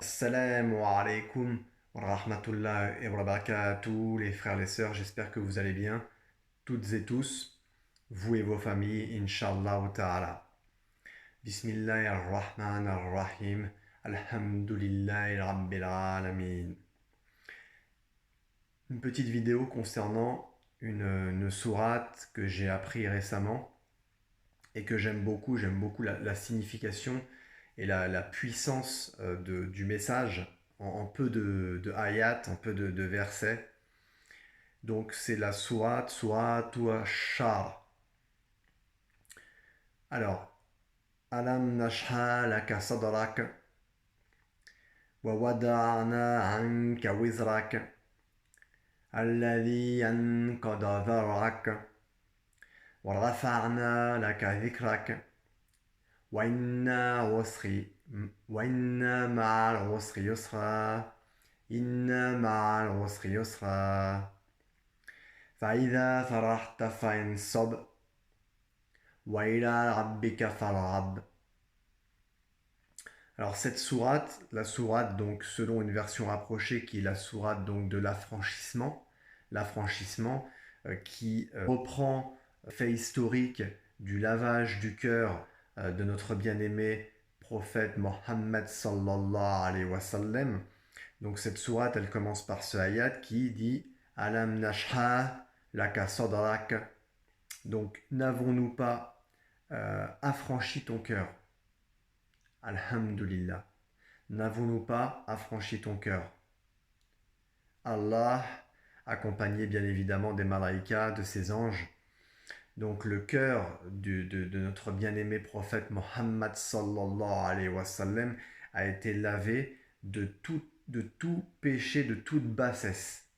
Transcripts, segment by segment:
Assalamu alaikum wa rahmatullahi wa barakatuh, les frères et les sœurs, j'espère que vous allez bien, toutes et tous, vous et vos familles, Inch'Allah ta'ala. Bismillahirrahmanirrahim, alhamdulillahi rabbil alamin. Une petite vidéo concernant une sourate que j'ai appris récemment et que j'aime beaucoup la signification et la puissance du message en peu de ayats, en peu de versets. Donc c'est la sourate Ash-Shar. Alors, Alam nashha laka sadrak wa wada'na anka wizrak alladhi anqada dharrak wa rafa'na laka dhikrak wa inna ma'al usri yusra inna ma'al usri yusra فإذا فرحت فانصب وإلى ربك فارغب. Alors cette sourate, la sourate donc selon une version rapprochée qui est la sourate donc de l'affranchissement, qui reprend fait historique du lavage du cœur de notre bien-aimé prophète Mohammed sallallahu alayhi wa sallam. Donc cette sourate elle commence par ce ayat qui dit Alam nashha laka sadrak. Donc n'avons-nous pas affranchi ton cœur? Alhamdulillah. N'avons-nous pas affranchi ton cœur? Allah, accompagné bien évidemment des malaïkas, de ses anges. Donc le cœur de notre bien-aimé prophète Mohammed sallallahu alayhi wa sallam a été lavé de tout péché, de toute bassesse.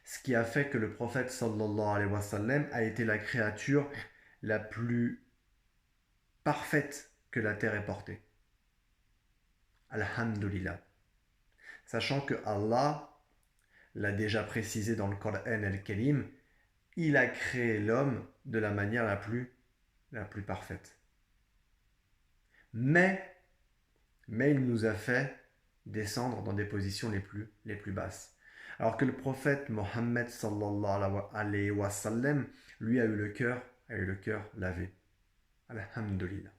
Ce qui a fait que le prophète sallallahu alayhi wa sallam a été la créature la plus parfaite que la terre ait portée. Alhamdulillah. Sachant que Allah l'a déjà précisé dans le Coran al-Karim, il a créé l'homme de la manière la plus parfaite. Mais il nous a fait descendre dans des positions les plus basses. Alors que le prophète Mohammed sallallahu alayhi wa sallam, lui a eu le cœur lavé. Alhamdulillah.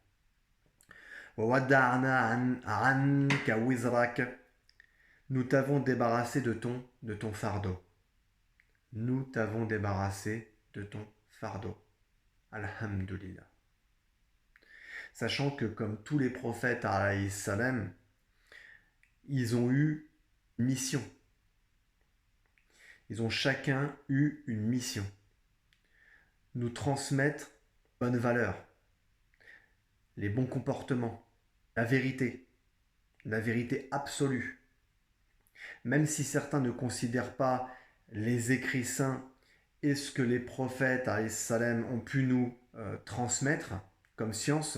Nous t'avons débarrassé de ton fardeau. Nous t'avons débarrassé de ton fardeau. Alhamdulillah. Sachant que comme tous les prophètes alayhi salam, ils ont eu une mission. Ils ont chacun eu une mission. Nous transmettre bonnes valeurs, les bons comportements, la vérité absolue. Même si certains ne considèrent pas les écrits saints et ce que les prophètes alayhi salam ont pu nous transmettre comme science,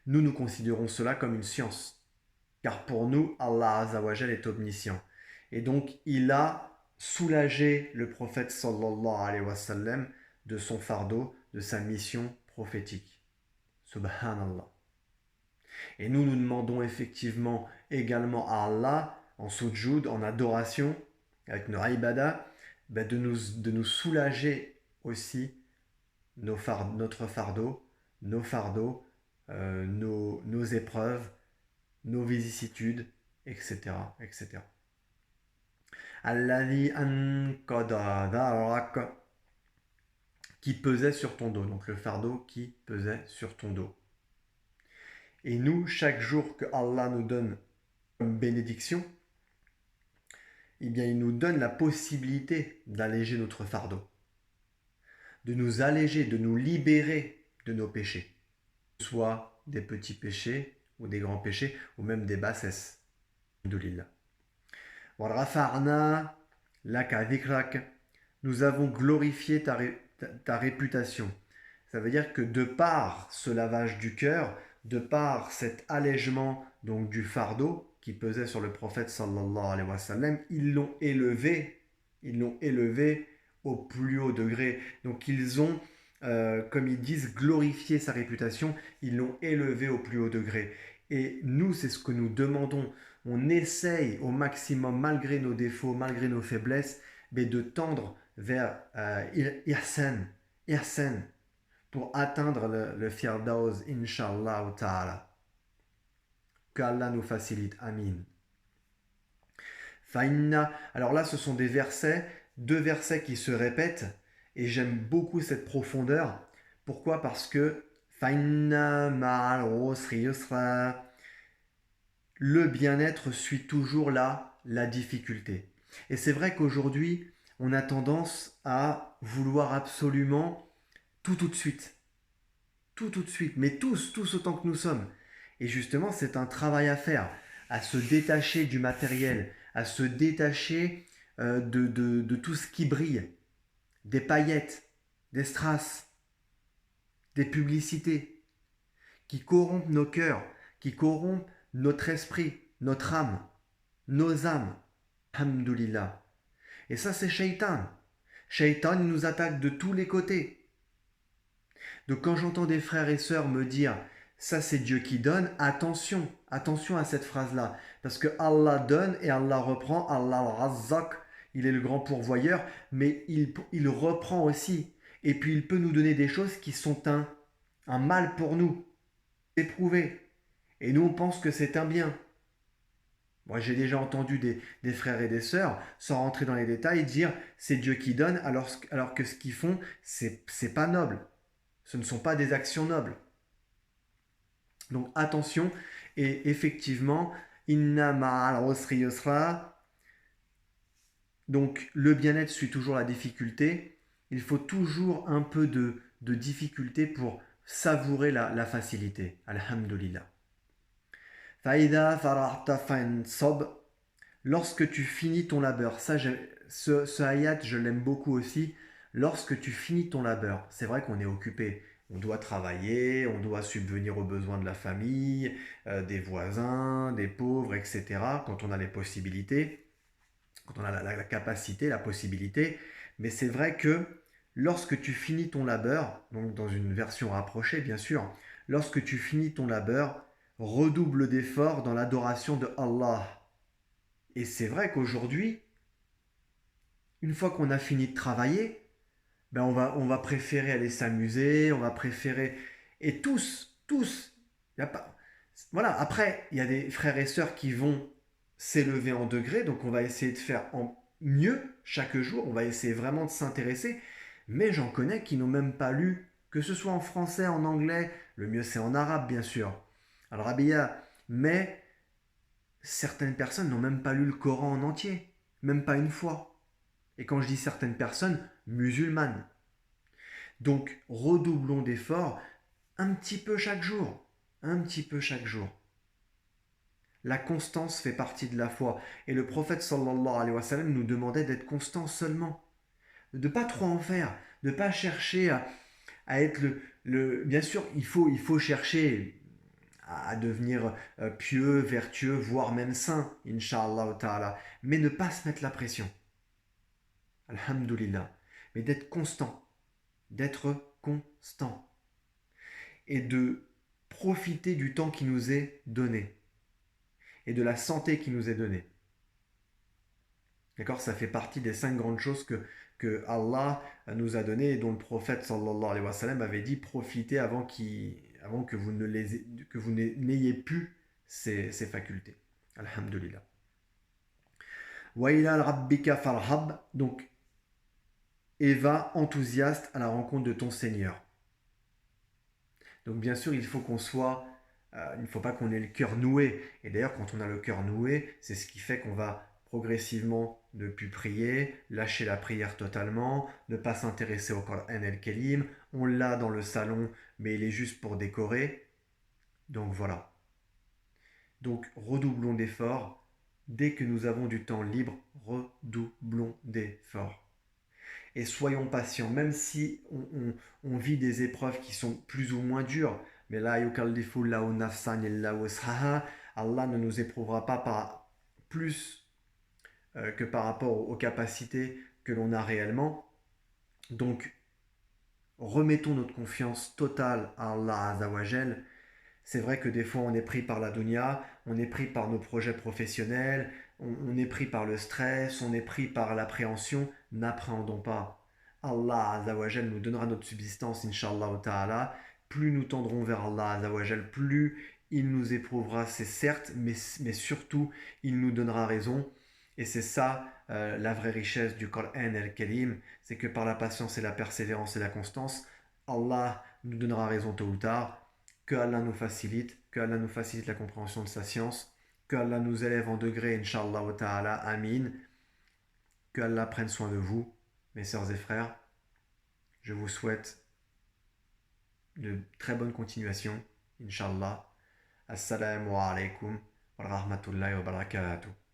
nous considérons cela comme une science. Car pour nous, Allah Azzawajal est omniscient. Et donc, il a soulagé le prophète sallallahu alayhi wa sallam de son fardeau, de sa mission prophétique. Subhanallah. Et nous demandons effectivement également à Allah, en sujud, en adoration, avec nos ibadah, de nous soulager aussi notre fardeau, nos fardeaux, nos épreuves, nos vicissitudes, etc. etc. Alladhi anqada dharak, qui pesait sur ton dos, donc le fardeau qui pesait sur ton dos. Et nous, chaque jour que Allah nous donne comme bénédiction, eh bien, il nous donne la possibilité d'alléger notre fardeau, de nous alléger, de nous libérer de nos péchés, soit des petits péchés ou des grands péchés, ou même des bassesses. Alhamdulillah. Wa rafa'na laka dhikrak, nous avons glorifié ta réputation. Ça veut dire que de par ce lavage du cœur, de par cet allègement donc du fardeau qui pesait sur le prophète sallallahu alayhi wa sallam, ils l'ont élevé au plus haut degré. Donc ils ont, comme ils disent, glorifié sa réputation, ils l'ont élevé au plus haut degré. Et nous, c'est ce que nous demandons. On essaye au maximum, malgré nos défauts, malgré nos faiblesses, mais de tendre vers Ihsan, Ihsan, pour atteindre le Firdaus, Inch'Allah Ta'ala. Qu'Allah nous facilite. Amin. Fainna. Alors là, ce sont des versets, deux versets qui se répètent, et j'aime beaucoup cette profondeur. Pourquoi? Parce que Fainna ma'al usri yusra. Le bien-être suit toujours la difficulté. Et c'est vrai qu'aujourd'hui, on a tendance à vouloir absolument tout de suite. Tout de suite, mais tous autant que nous sommes. Et justement, c'est un travail à faire, à se détacher du matériel, à se détacher de tout ce qui brille, des paillettes, des strass, des publicités, qui corrompent nos cœurs, qui corrompent notre esprit, notre âme, nos âmes. Alhamdulillah. Et ça, c'est Shaitan. Shaitan, il nous attaque de tous les côtés. Donc quand j'entends des frères et sœurs me dire ça c'est Dieu qui donne, attention, attention à cette phrase-là. Parce que Allah donne et Allah reprend, Allah al-Razzaq, il est le grand pourvoyeur, mais il reprend aussi. Et puis il peut nous donner des choses qui sont un mal pour nous, éprouvé. Et nous on pense que c'est un bien. Moi j'ai déjà entendu des frères et des sœurs, sans rentrer dans les détails, dire c'est Dieu qui donne, alors que ce qu'ils font, c'est pas noble. Ce ne sont pas des actions nobles. Donc attention, et effectivement, inna ma'al usri yusra, donc le bien-être suit toujours la difficulté. Il faut toujours un peu de difficulté pour savourer la facilité. Alhamdulillah. Faïda farahta sob. Lorsque tu finis ton labeur, ce ayat, je l'aime beaucoup aussi. Lorsque tu finis ton labeur, c'est vrai qu'on est occupé. On doit travailler, on doit subvenir aux besoins de la famille, des voisins, des pauvres, etc. Quand on a les possibilités, quand on a la capacité, la possibilité. Mais c'est vrai que lorsque tu finis ton labeur, donc dans une version rapprochée bien sûr, lorsque tu finis ton labeur, redouble d'efforts dans l'adoration de Allah. Et c'est vrai qu'aujourd'hui, une fois qu'on a fini de travailler, ben on va préférer aller s'amuser, on va préférer... Et y a pas... Voilà, après, il y a des frères et sœurs qui vont s'élever en degrés, donc on va essayer de faire en mieux chaque jour, on va essayer vraiment de s'intéresser, mais j'en connais qui n'ont même pas lu, que ce soit en français, en anglais, le mieux c'est en arabe bien sûr, al-Arabiya, mais certaines personnes n'ont même pas lu le Coran en entier, même pas une fois. Et quand je dis certaines personnes, musulmanes. Donc redoublons d'efforts un petit peu chaque jour, un petit peu chaque jour. La constance fait partie de la foi. Et le prophète sallallahu alayhi wa sallam nous demandait d'être constant seulement. De ne pas trop en faire, de ne pas chercher à être Bien sûr, il faut chercher à devenir pieux, vertueux, voire même saint, Inch'Allah ta'ala. Mais ne pas se mettre la pression. Alhamdulillah. Mais d'être constant. D'être constant. Et de profiter du temps qui nous est donné. Et de la santé qui nous est donnée. D'accord? Ça fait partie des 5 grandes choses que Allah nous a données et dont le prophète sallallahu alayhi wa sallam avait dit profitez avant que vous n'ayez plus ces facultés. Alhamdulillah. Wa ila rabbika farhab. Donc, et va enthousiaste à la rencontre de ton Seigneur. Donc bien sûr, il faut il ne faut pas qu'on ait le cœur noué. Et d'ailleurs, quand on a le cœur noué, c'est ce qui fait qu'on va progressivement ne plus prier, lâcher la prière totalement, ne pas s'intéresser au Coran el-Kelim. On l'a dans le salon, mais il est juste pour décorer. Donc voilà. Donc redoublons d'efforts. Dès que nous avons du temps libre, redoublons d'efforts. Et soyons patients, même si on vit des épreuves qui sont plus ou moins dures. Mais là, Allah ne nous éprouvera pas plus que par rapport aux capacités que l'on a réellement. Donc, remettons notre confiance totale à Allah Azawajal. C'est vrai que des fois on est pris par la dunya, on est pris par nos projets professionnels, on est pris par le stress, on est pris par l'appréhension. N'appréhendons pas. Allah Azzawajal nous donnera notre subsistance, Inch'Allah Ta'ala. Plus nous tendrons vers Allah Azzawajal, plus il nous éprouvera, c'est certes, mais surtout il nous donnera raison. Et c'est ça la vraie richesse du Qur'an al-Karim, c'est que par la patience et la persévérance et la constance, Allah nous donnera raison tôt ou tard. Que Allah nous facilite la compréhension de sa science, que Allah nous élève en degré, Inch'Allah Ta'ala, Amin, que Allah prenne soin de vous, mes sœurs et frères. Je vous souhaite de très bonnes continuations, Inch'Allah. Assalamu alaikum wa rahmatullahi wa barakatuh.